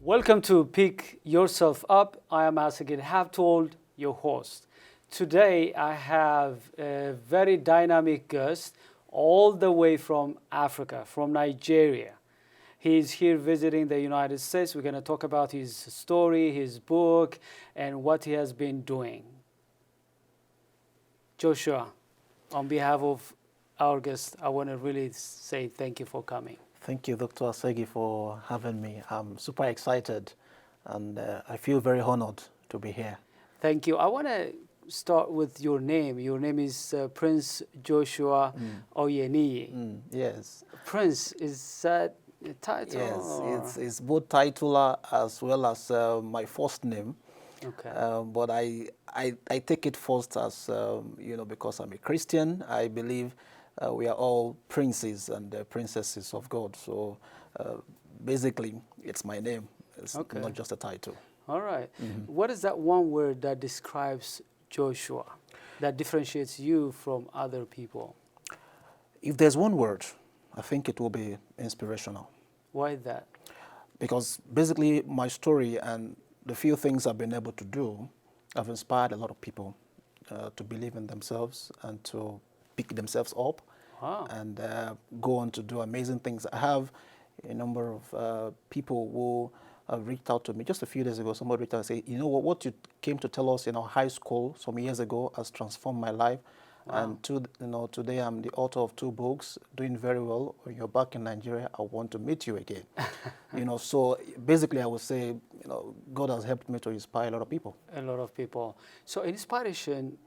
Welcome to Pick Yourself Up. I am Assegid Habtewold, your host. Today I have a very dynamic guest all the way from Africa, from Nigeria. He's here visiting the United States. We're going to talk about his story, his book, and what he has been doing. Joshua, on behalf of our guest, I want to really say thank you for coming. Thank you, Dr. Assegid, for having me. I'm super excited and I feel very honored to be here. Thank you. I want to start with your name. Your name is Prince Joshua Oyeniyi. Yes. Prince, is that a title? Yes, it's both titular as well as my first name. Okay. But I take it first as, because I'm a Christian. I believe we are all princes and princesses of God. So basically, it's my name. It's not just a title. All right. What is that one word that describes Joshua, that differentiates you from other people? If there's one word, I think it will be inspirational. Why that? Because basically my story and the few things I've been able to do have inspired a lot of people to believe in themselves and to pick themselves up and go on to do amazing things. I have a number of people who have reached out to me. Just a few days ago, somebody reached out and said, you know what you came to tell us in our high school some years ago has transformed my life. Wow. And today I'm the author of 2 books, doing very well. When you're back in Nigeria, I want to meet you again. So basically I would say, God has helped me to inspire a lot of people. A lot of people. So inspiration,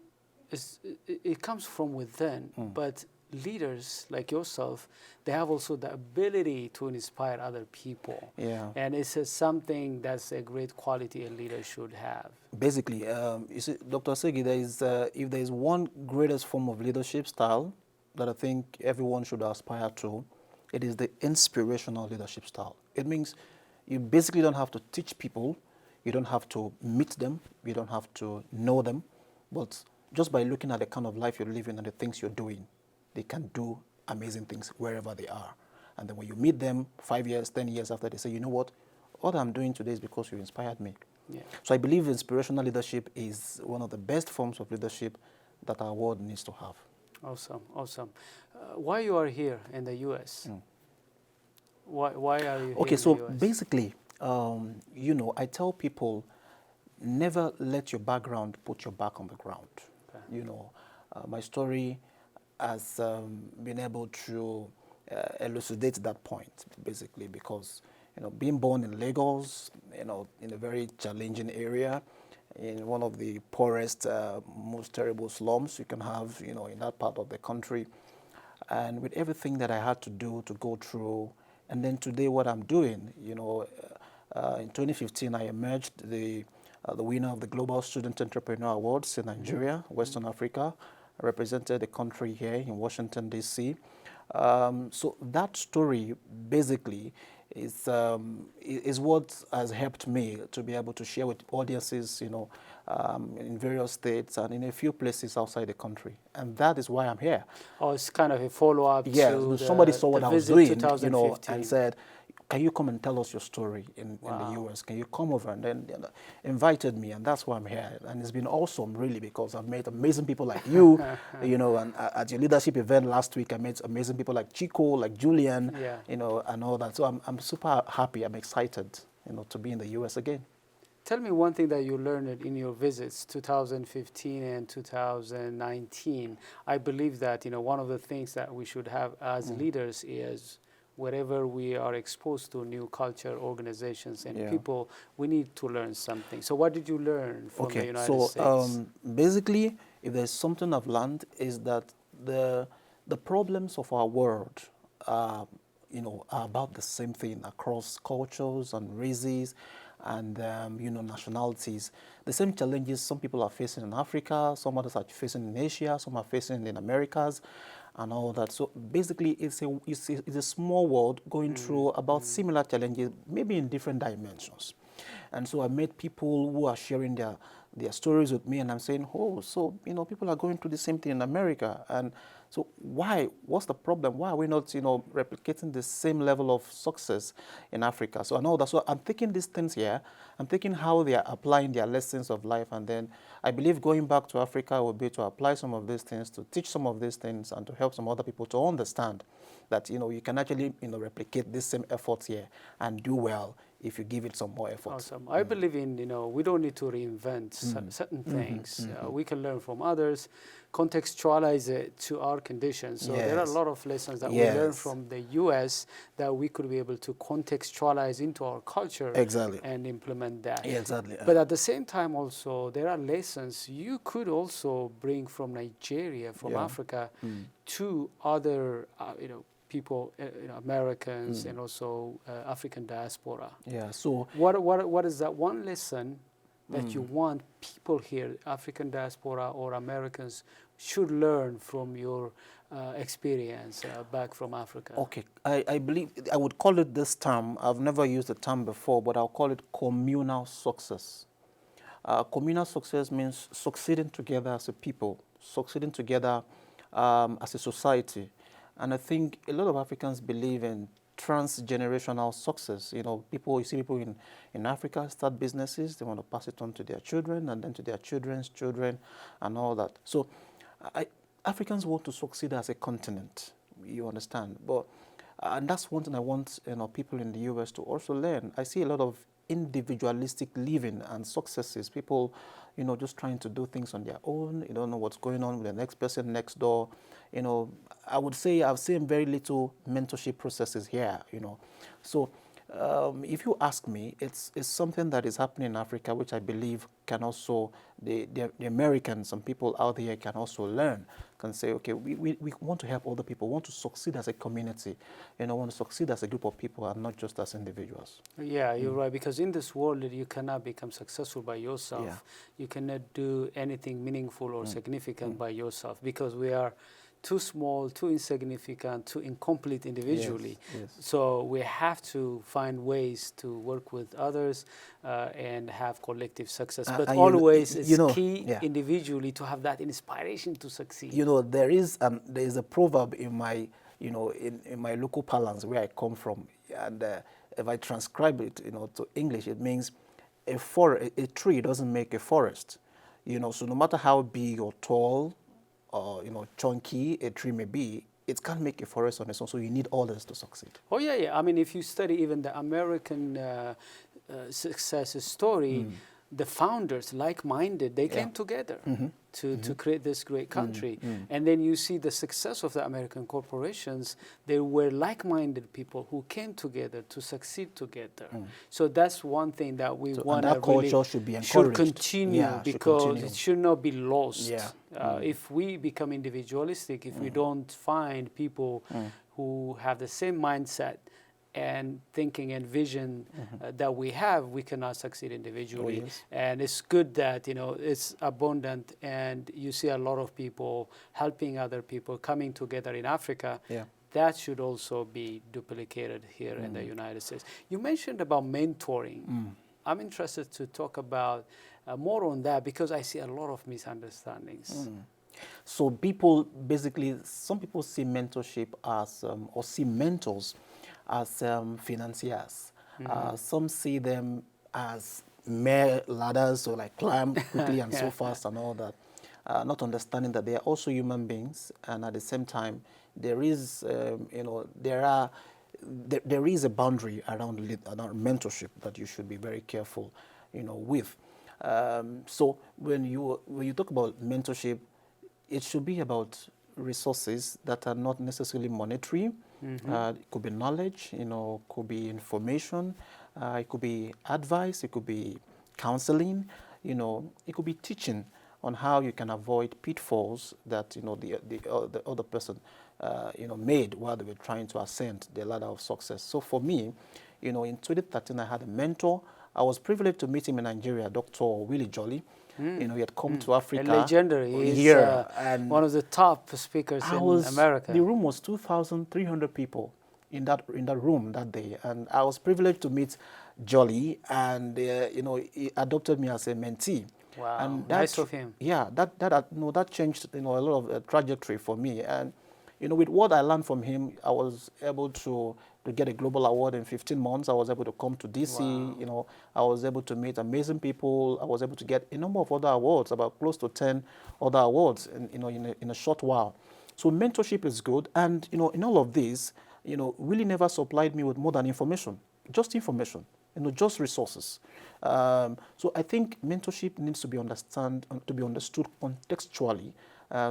it comes from within, but leaders like yourself, they have also the ability to inspire other people. Yeah. And it's something that's a great quality a leader should have. Basically, you see, Dr. Assegid, if there is one greatest form of leadership style that I think everyone should aspire to, it is the inspirational leadership style. It means you basically don't have to teach people, you don't have to meet them, you don't have to know them, but just by looking at the kind of life you're living and the things you're doing, they can do amazing things wherever they are. And then when you meet them 5 years, 10 years after, they say, you know what I'm doing today is because you inspired me. Yeah. So I believe inspirational leadership is one of the best forms of leadership that our world needs to have. Awesome, awesome. Why you are here in the U.S.? Why are you here Okay, in so the US? basically, I tell people, never let your background put your back on the ground. Okay. My story has been able to elucidate that point, basically, because being born in Lagos, in a very challenging area, in one of the poorest, most terrible slums you can have, in that part of the country, and with everything that I had to do to go through, and then today what I'm doing, in 2015 I emerged the winner of the Global Student Entrepreneur Awards in Nigeria, Western Africa. I represented the country here in Washington, D.C. So that story basically is what has helped me to be able to share with audiences, in various states and in a few places outside the country. And that is why I'm here. Oh, it's kind of a follow-up to somebody saw what I was doing, and said, can you come and tell us your story in the U.S.? Can you come over? And then invited me, and that's why I'm here. And it's been awesome, really, because I've met amazing people like you, and at your leadership event last week, I met amazing people like Chico, like Julian, and all that. So I'm super happy, I'm excited, to be in the U.S. again. Tell me one thing that you learned in your visits, 2015 and 2019. I believe that, one of the things that we should have as leaders is wherever we are exposed to new culture, organizations, and people, we need to learn something. So what did you learn from the United States? Basically, if there's something I've learned is that the problems of our world are about the same thing across cultures and races and nationalities. The same challenges some people are facing in Africa, some others are facing in Asia, some are facing in Americas, and all that. So basically, it's a small world going through about similar challenges, maybe in different dimensions. And so I met people who are sharing their stories with me, and I'm saying, oh, so people are going through the same thing in America, and So why? What's the problem? Why are we not, replicating the same level of success in Africa? So I know that. So I'm taking these things here. I'm thinking how they are applying their lessons of life, and then I believe going back to Africa will be to apply some of these things, to teach some of these things, and to help some other people to understand that you can actually replicate this same efforts here and do well if you give it some more effort. Awesome. I believe in, we don't need to reinvent certain things. We can learn from others, contextualize it to our conditions. So there are a lot of lessons that we learn from the US that we could be able to contextualize into our culture and implement that. Exactly. But at the same time also, there are lessons you could also bring from Nigeria, from Africa, to other, people, Americans and also African diaspora. Yeah. So what is that one lesson that you want people here, African diaspora or Americans, should learn from your experience back from Africa? Okay, I believe I would call it this term. I've never used the term before, but I'll call it communal success. Communal success means succeeding together as a people, succeeding together as a society. And I think a lot of Africans believe in transgenerational success. You see people in Africa start businesses, they want to pass it on to their children and then to their children's children and all that. So Africans want to succeed as a continent, you understand. But and that's one thing I want people in the US to also learn. I see a lot of individualistic living and successes. People, just trying to do things on their own. You don't know what's going on with the next person next door. I would say I've seen very little mentorship processes here. So if you ask me, it's something that is happening in Africa, which I believe can also the Americans, some people out there can also learn. Can say, okay, we want to help other people, want to succeed as a community, want to succeed as a group of people and not just as individuals. Yeah, you're right, because in this world you cannot become successful by yourself. Yeah. You cannot do anything meaningful or significant by yourself, because we are too small, too insignificant, too incomplete individually. Yes. So we have to find ways to work with others and have collective success. But always it's key individually to have that inspiration to succeed. There is a proverb in my in my local parlance where I come from, and if I transcribe it to English, it means a tree doesn't make a forest. So no matter how big or tall or chunky a tree may be, it can't make a forest on its own, so you need others to succeed. Oh yeah. I mean, if you study even the American success story, the founders, like-minded, they came together to create this great country. And then you see the success of the American corporations. They were like-minded people who came together to succeed together. So that's one thing that we want to really should continue, because it should not be lost. If we become individualistic, if we don't find people who have the same mindset and thinking and vision that we have, we cannot succeed individually. And it's good that it's abundant, and you see a lot of people helping other people, coming together in Africa. That should also be duplicated here in the United States. You mentioned about mentoring. I'm interested to talk about more on that, because I see a lot of misunderstandings. So some people see mentorship as or see mentors as financiers. Some see them as mere ladders, so like climb quickly and so fast and all that, not understanding that they are also human beings, and at the same time there is there is a boundary around mentorship that you should be very careful with. So when you talk about mentorship, it should be about resources that are not necessarily monetary. It could be knowledge, could be information, it could be advice, it could be counseling, it could be teaching on how you can avoid pitfalls that the other person made while they were trying to ascend the ladder of success. So for me, in 2013 I had a mentor. I was privileged to meet him in Nigeria, Dr. Willie Jolly. He had come to Africa. A legendary. He's and one of the top speakers in America. The room was 2,300 people in that room that day, and I was privileged to meet Jolly, and he adopted me as a mentee. Wow, and nice of him. Yeah, that changed a lot of trajectory for me, and you know, with what I learned from him, I was able to get a global award in 15 months. I was able to come to DC. Wow. You know, I was able to meet amazing people. I was able to get a number of other awards, about close to 10 other awards, in a short while. So mentorship is good, and you know, in all of this, you know, really never supplied me with more than information, just information. You know, just resources. So I think mentorship needs to be understood contextually,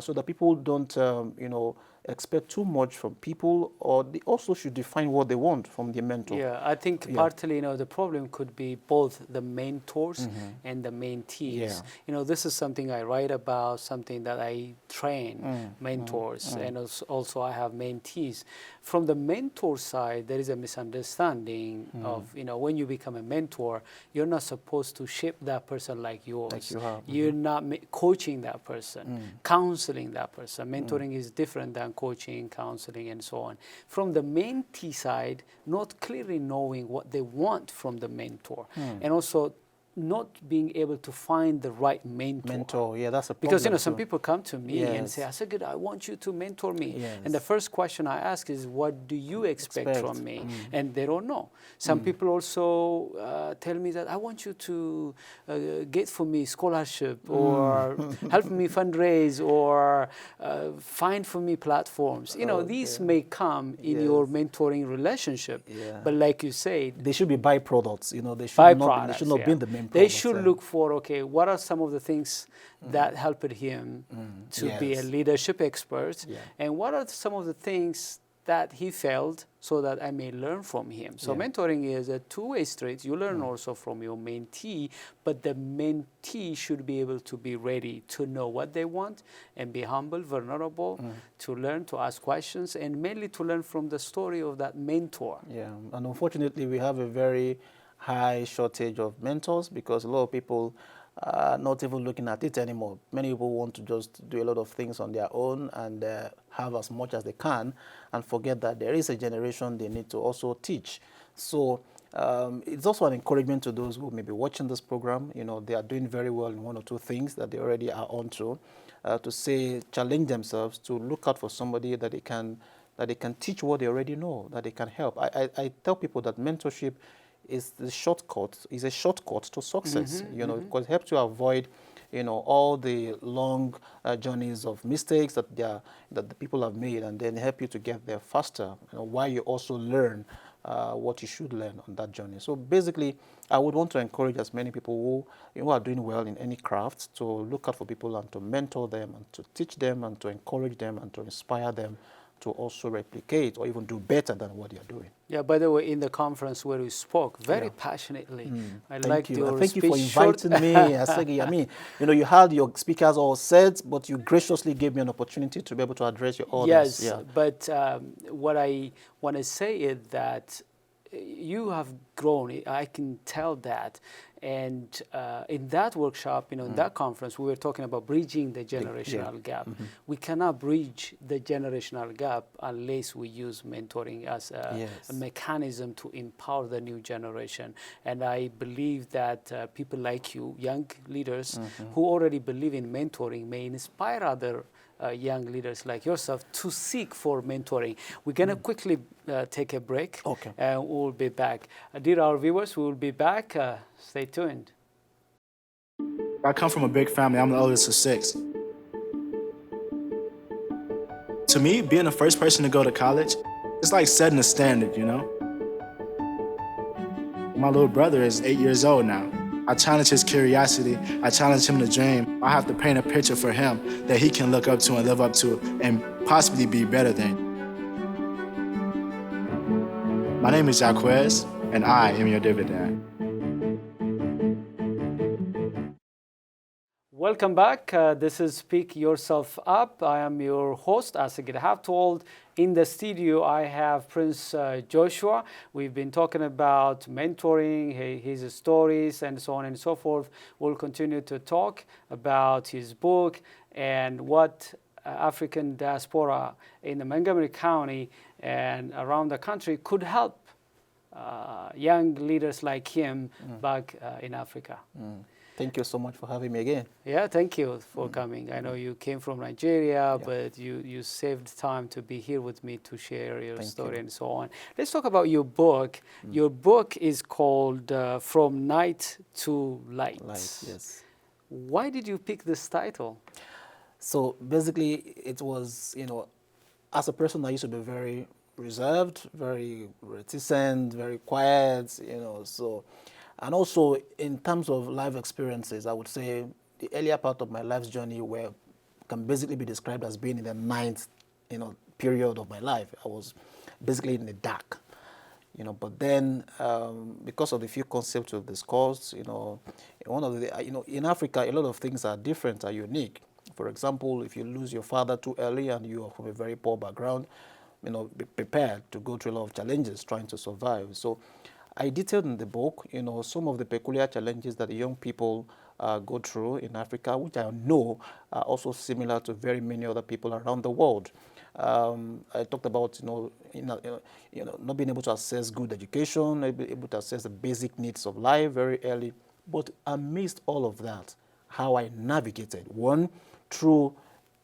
so that people don't, you know, expect too much from people, or they also should define what they want from their mentor. Yeah, I think partly, you know, the problem could be both the mentors and the mentees. Yeah. You know, this is something I write about, something that I train mentors, and also I have mentees. From the mentor side, there is a misunderstanding of, you know, when you become a mentor, you're not supposed to shape that person like yours. Like you have. You're not coaching that person, counseling that person. Mentoring is different than coaching, counseling, and so on. From the mentee side, not clearly knowing what they want from the mentor, and also not being able to find the right mentor. Yeah, that's a problem. Because, you know, some people come to me and Yes. say, Assegid, I want you to mentor me. Yes. And the first question I ask is, what do you expect from me? And they don't know. Some people also tell me that I want you to get for me scholarship, or help me fundraise, or find for me platforms. You know, these may come in your mentoring relationship. Yeah. But like you said, They should be byproducts. You know, they should not be the main they product, should look for, okay, what are some of the things that helped him to be a leadership expert, and what are some of the things that he failed, so that I may learn from him. So mentoring is a two-way street. You learn also from your mentee, but the mentee should be able to be ready to know what they want and be humble, vulnerable, to learn, to ask questions, and mainly to learn from the story of that mentor. Yeah, and unfortunately, we have a very high shortage of mentors, because a lot of people are not even looking at it anymore. Many people want to just do a lot of things on their own and have as much as they can, and forget that there is a generation they need to also teach. So it's also an encouragement to those who may be watching this program. You know, they are doing very well in one or two things that they already are onto, to say, challenge themselves to look out for somebody that they can teach what they already know, that they can help. I tell people that mentorship is a shortcut to success, you know, because it helps you avoid, you know, all the long journeys of mistakes that the people have made, and then help you to get there faster, you know, while you also learn what you should learn on that journey. So basically, I would want to encourage as many people who are doing well in any craft to look out for people and to mentor them and to teach them and to encourage them and to inspire them to also replicate or even do better than what you're doing. Yeah, by the way, in the conference where you spoke very passionately, I liked your Thank speech. you for inviting me, Assegid. I mean, you know, you had your speakers all set, but you graciously gave me an opportunity to be able to address your audience. Yes, but what I want to say is that you have grown. I can tell that. And in that workshop, you know, in that conference, we were talking about bridging the generational gap. We cannot bridge the generational gap unless we use mentoring as a mechanism to empower the new generation. And I believe that people like you, young leaders who already believe in mentoring, may inspire other young leaders like yourself to seek for mentoring. We're going to quickly take a break, and we'll be back. Dear our viewers, we will be back. Stay tuned. I come from a big family. I'm the oldest of 6. To me, being the first person to go to college, it's like setting a standard, you know? My little brother is 8 years old now. I challenge his curiosity. I challenge him to dream. I have to paint a picture for him that he can look up to and live up to and possibly be better than. My name is Jaquez, and I am your dividend. Welcome back. This is Speak Yourself Up. I am your host, Assegid Habtewold. In the studio, I have Prince Joshua. We've been talking about mentoring, his stories, and so on and so forth. We'll continue to talk about his book and what African diaspora in the Montgomery County and around the country could help young leaders like him back in Africa. Thank you so much for having me again. Yeah, thank you for coming. I know you came from Nigeria, but you saved time to be here with me to share your story and so on. Let's talk about your book. Your book is called From Night to Light. Light, yes. Why did you pick this title? So basically, it was, as a person, I used to be very reserved, very reticent, very quiet, so, and also in terms of life experiences, I would say the earlier part of my life's journey can basically be described as being in the ninth, period of my life. I was basically in the dark, but then because of the few concepts we've discussed, one of the, in Africa, a lot of things are different, are unique. For example, if you lose your father too early and you are from a very poor background, be prepared to go through a lot of challenges trying to survive. So I detailed in the book, some of the peculiar challenges that the young people go through in Africa, which I know are also similar to very many other people around the world. I talked about, not being able to access good education, not being able to access the basic needs of life very early. But amidst all of that, how I navigated, one, through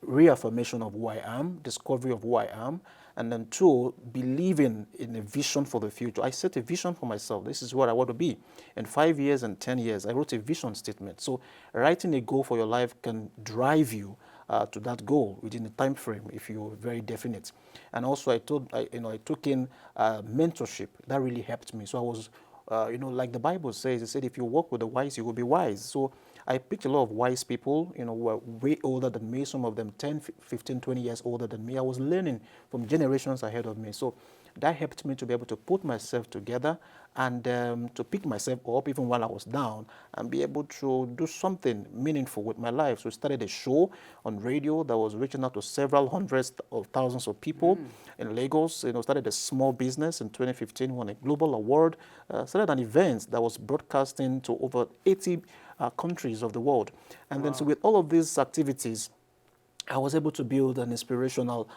reaffirmation of who I am, discovery of who I am, and then two, believing in a vision for the future. I set a vision for myself. This is what I want to be. In 5 years and 10 years, I wrote a vision statement. So writing a goal for your life can drive you to that goal within a time frame if you're very definite. And also I took in mentorship. That really helped me. So I was, like the Bible says, it said, if you walk with the wise, you will be wise. So I picked a lot of wise people, who were way older than me, some of them 10, 15, 20 years older than me. I was learning from generations ahead of me. So that helped me to be able to put myself together and to pick myself up even while I was down and be able to do something meaningful with my life. So I started a show on radio that was reaching out to several hundreds of thousands of people in Lagos. Started a small business in 2015, won a global award, started an event that was broadcasting to over 80 countries of the world. And then so with all of these activities, I was able to build an inspirational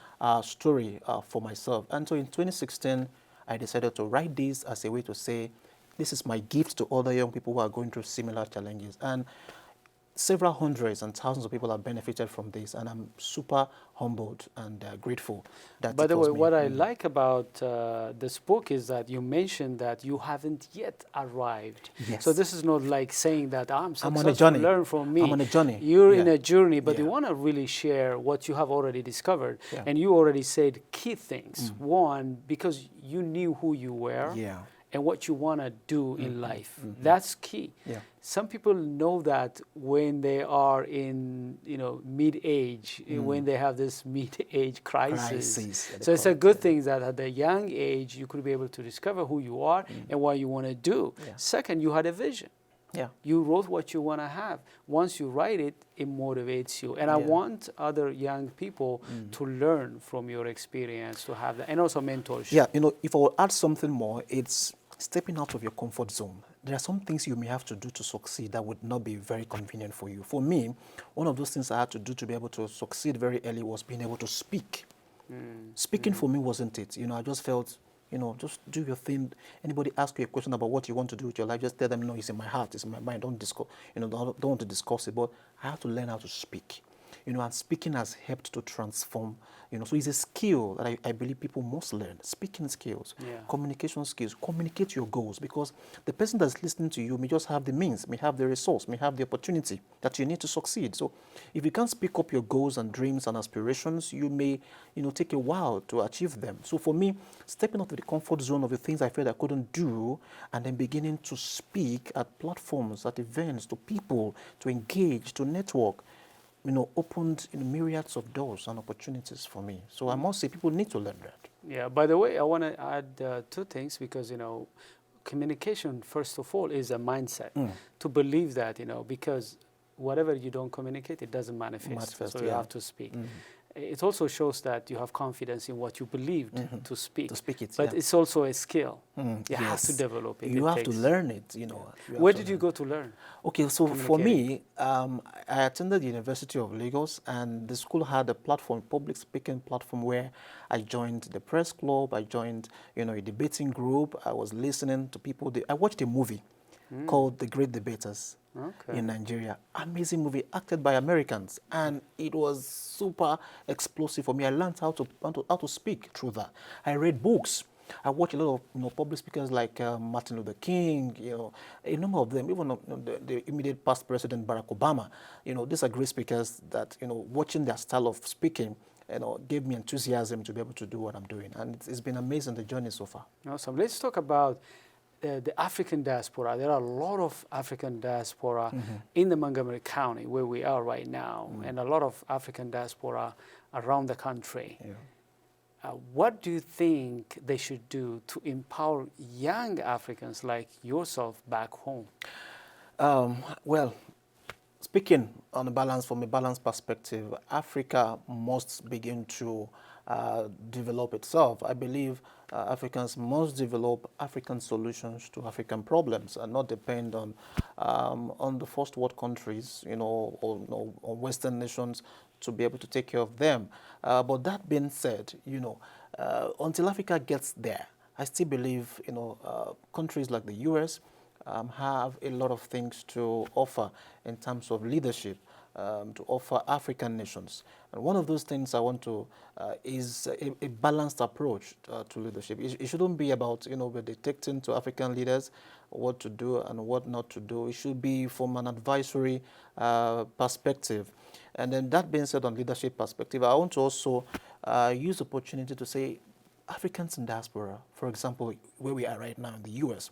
story for myself. And so in 2016, I decided to write this as a way to say, this is my gift to other young people who are going through similar challenges. And several hundreds and thousands of people have benefited from this, and I'm super humbled and grateful. By the way, what I like about this book is that you mentioned that you haven't yet arrived. Yes. So this is not like saying that I'm successful, on a journey. Learn from me. I'm on a journey. You're in a journey, but you want to really share what you have already discovered. Yeah. And you already said key things. One, because you knew who you were. Yeah. And what you want to do in life. That's key. Yeah. Some people know that when they are in, mid-age, when they have this mid-age crisis. So it's a good thing that at a young age, you could be able to discover who you are and what you want to do. Yeah. Second, you had a vision. Yeah. You wrote what you want to have. Once you write it, it motivates you. And I want other young people to learn from your experience, to have that, and also mentorship. Yeah, if I will add something more, it's stepping out of your comfort zone. There are some things you may have to do to succeed that would not be very convenient for you. For me, one of those things I had to do to be able to succeed very early was being able to speak. Speaking for me wasn't it. I just felt, just do your thing. Anybody ask you a question about what you want to do with your life, just tell them, no, it's in my heart, it's in my mind. Don't discuss, don't want to discuss it. But I have to learn how to speak. And speaking has helped to transform, so it's a skill that I believe people must learn. Speaking skills, communication skills, communicate your goals, because the person that's listening to you may just have the means, may have the resource, may have the opportunity that you need to succeed. So if you can't speak up your goals and dreams and aspirations, you may, take a while to achieve them. So for me, stepping out of the comfort zone of the things I felt I couldn't do, and then beginning to speak at platforms, at events, to people, to engage, to network, opened myriads of doors and opportunities for me. So I must say people need to learn that. Yeah, by the way, I want to add two things because, communication, first of all, is a mindset. To believe that, because whatever you don't communicate, it doesn't manifest. So you have to speak. It also shows that you have confidence in what you believed to speak. To speak it, but it's also a skill. You have to develop it. You have to learn it, Where did you go to learn? Okay, so for me, I attended the University of Lagos, and the school had a platform, public speaking platform, where I joined the press club, I joined, a debating group, I was listening to people. I watched a movie called The Great Debaters. in Nigeria. Amazing movie, acted by Americans, and it was super explosive for me. I learned how to speak through that. I read books. I watch a lot of public speakers like Martin Luther King, a number of them, even the immediate past president Barack Obama. These are great speakers that watching their style of speaking gave me enthusiasm to be able to do what I'm doing, and it's been amazing, the journey so far. Awesome. Let's talk about the African diaspora. There are a lot of African diaspora in the Montgomery County where we are right now, and a lot of African diaspora around the country. Yeah. What do you think they should do to empower young Africans like yourself back home? Well, speaking on a balance, from a balanced perspective, Africa must begin to develop itself. I believe Africans must develop African solutions to African problems and not depend on the first world countries, or Western nations to be able to take care of them. But that being said, until Africa gets there, I still believe, countries like the US have a lot of things to offer in terms of leadership, to offer African nations. And one of those things I want to is a balanced approach to leadership. It shouldn't be about, we're dictating to African leaders what to do and what not to do. It should be from an advisory perspective. And then that being said, on leadership perspective, I want to also use the opportunity to say Africans in diaspora, for example, where we are right now in the US,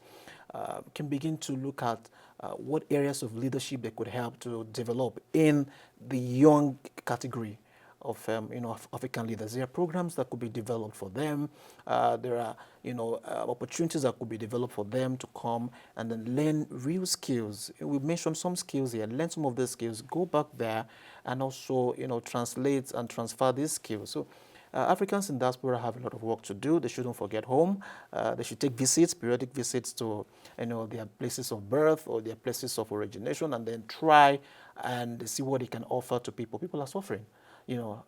can begin to look at what areas of leadership they could help to develop in the young category of African leaders. There are programs that could be developed for them. There are opportunities that could be developed for them to come and then learn real skills. We mentioned some skills here. Learn some of the skills. Go back there and also translate and transfer these skills. So Africans in diaspora have a lot of work to do. They shouldn't forget home. They should take visits, periodic visits to their places of birth or their places of origination, and then try and see what they can offer to people. People are suffering,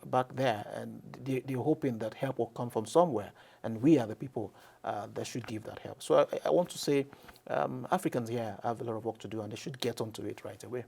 back there, and they're hoping that help will come from somewhere, and we are the people that should give that help. So I want to say Africans here have a lot of work to do, and they should get onto it right away.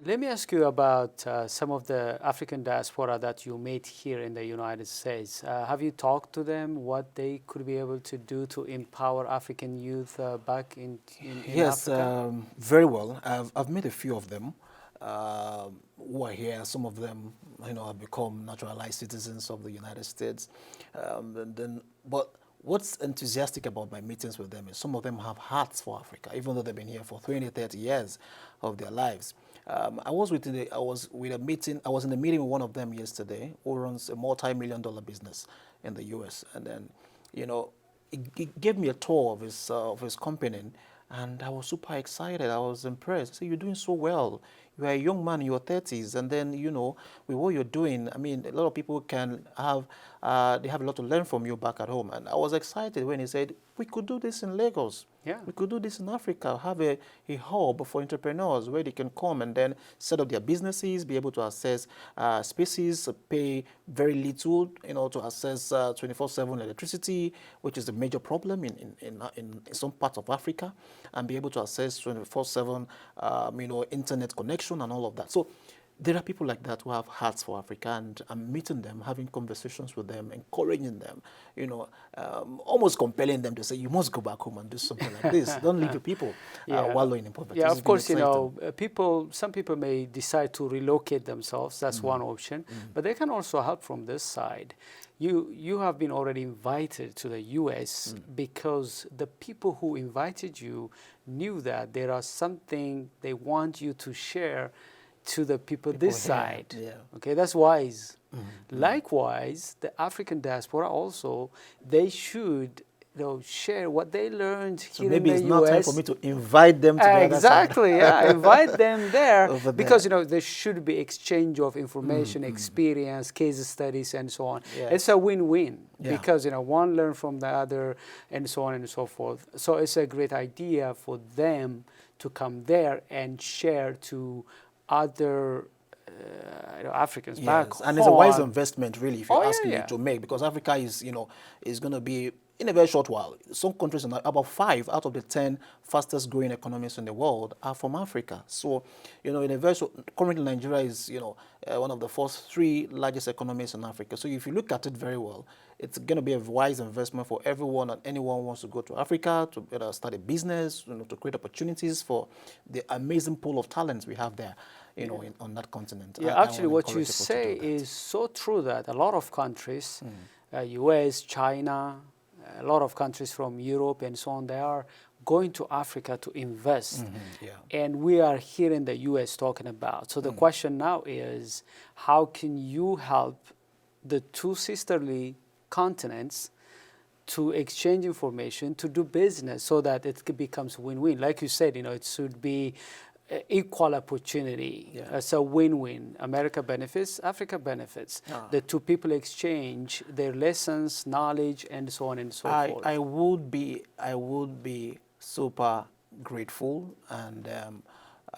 Let me ask you about some of the African diaspora that you met here in the United States. Have you talked to them, what they could be able to do to empower African youth back in yes, Africa? Yes, very well. I've met a few of them who are here. Some of them, have become naturalized citizens of the United States. But what's enthusiastic about my meetings with them is some of them have hearts for Africa, even though they've been here for 20, 30 years of their lives. I was in a meeting with one of them yesterday who runs a multi-million-dollar business in the US, and then he gave me a tour of his company, and I was super excited. I was impressed. I said, "You're doing so well. You are a young man in your 30s, and then with what you're doing, I mean, a lot of people can have they have a lot to learn from you back at home." And I was excited when he said, "We could do this in Lagos. Yeah. We could do this in Africa, have a hub for entrepreneurs where they can come and then set up their businesses, be able to access spaces, pay very little, to access 24/7 electricity, which is a major problem in some parts of Africa, and be able to access 24/7, internet connection and all of that." So there are people like that who have hearts for Africa, and I'm meeting them, having conversations with them, encouraging them, almost compelling them to say, "You must go back home and do something like this. Don't leave your people wallowing in poverty." Yeah, of course, some people may decide to relocate themselves. That's one option, but they can also help from this side. You have been already invited to the U.S. because the people who invited you knew that there are something they want you to share to the people this side. Yeah. Okay, that's wise. Likewise, the African diaspora also, they should share what they learned here in the US. Maybe it's not time for me to invite them to the other side. Exactly, yeah, invite them there Over because there should be exchange of information, experience, case studies, and so on. Yeah. It's a win-win because one learn from the other, and so on and so forth. So it's a great idea for them to come there and share to other Africans back home. And it's a wise investment, really, if you ask me yeah. to make, because Africa is, is going to be in a very short while. Some countries, about 5 out of the 10 fastest growing economies in the world are from Africa. So, in a very short, currently Nigeria is, one of the first 3 largest economies in Africa. So if you look at it very well, it's going to be a wise investment for everyone and anyone who wants to go to Africa to start a business, to create opportunities for the amazing pool of talents we have there, on that continent. Yeah, actually what you say is so true that a lot of countries, US, China, a lot of countries from Europe and so on, they are going to Africa to invest. And we are here in the US talking about. So the question now is, how can you help the 2 sisterly continents to exchange information, to do business so that it becomes win-win? Like you said, it should be equal opportunity. It's a win-win. America benefits, Africa benefits. The 2 people exchange their lessons, knowledge, and so on and so forth. I would be super grateful, and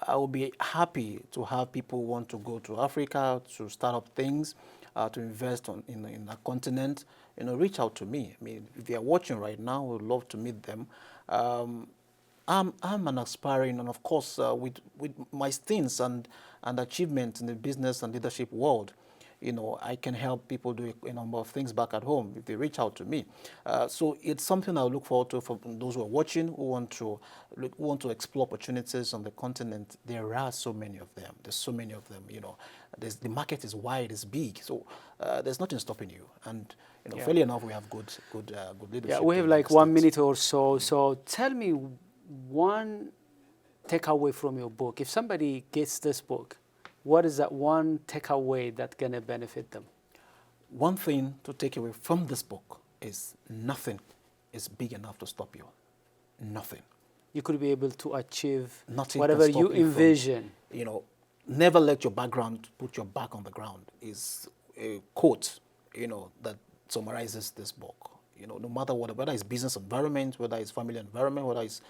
I would be happy to have people who want to go to Africa to start up things, to invest in the continent. Reach out to me. I mean, if they are watching right now, we'd love to meet them. I'm an aspiring, and of course, with my stints and achievements in the business and leadership world, I can help people do a number of things back at home if they reach out to me. So it's something I look forward to for those who are watching, who want to explore opportunities on the continent. There are so many of them. There's so many of them. The market is wide, it's big. So there's nothing stopping you. And fairly enough, we have good leadership. Yeah, we have like 1 minute or so. So tell me one takeaway from your book. If somebody gets this book, what is that one takeaway that's going to benefit them? One thing to take away from this book is nothing is big enough to stop you. Nothing. You could be able to achieve Nothing whatever you envision. Never let your background put your back on the ground is a quote, that summarizes this book. No matter what, whether it's business environment, whether it's family environment, whether it's,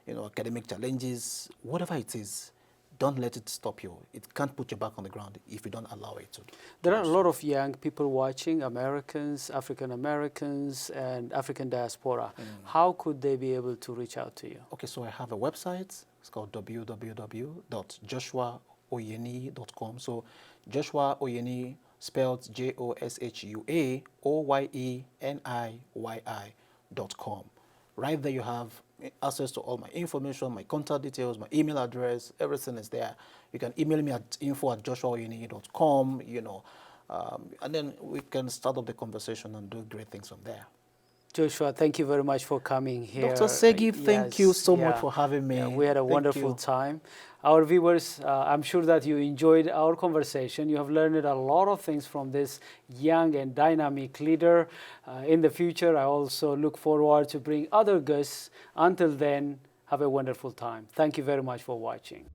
academic challenges, whatever it is, don't let it stop you. It can't put you back on the ground if you don't allow it to. There are a lot of young people watching, Americans, African Americans, and African diaspora. How could they be able to reach out to you? Okay, so I have a website. It's called www.joshuaoyeniyi.com. So Joshua Oyeniyi, spelled JOSHUAOYENIYI.com. Right there you have access to all my information, my contact details, my email address, everything is there. You can email me at info@joshuaoyeniyi.com, and then we can start up the conversation and do great things from there. Joshua, thank you very much for coming here. Dr. Assegid, thank you so much for having me. We had a wonderful time. Our viewers, I'm sure that you enjoyed our conversation. You have learned a lot of things from this young and dynamic leader. In the future, I also look forward to bring other guests. Until then, have a wonderful time. Thank you very much for watching.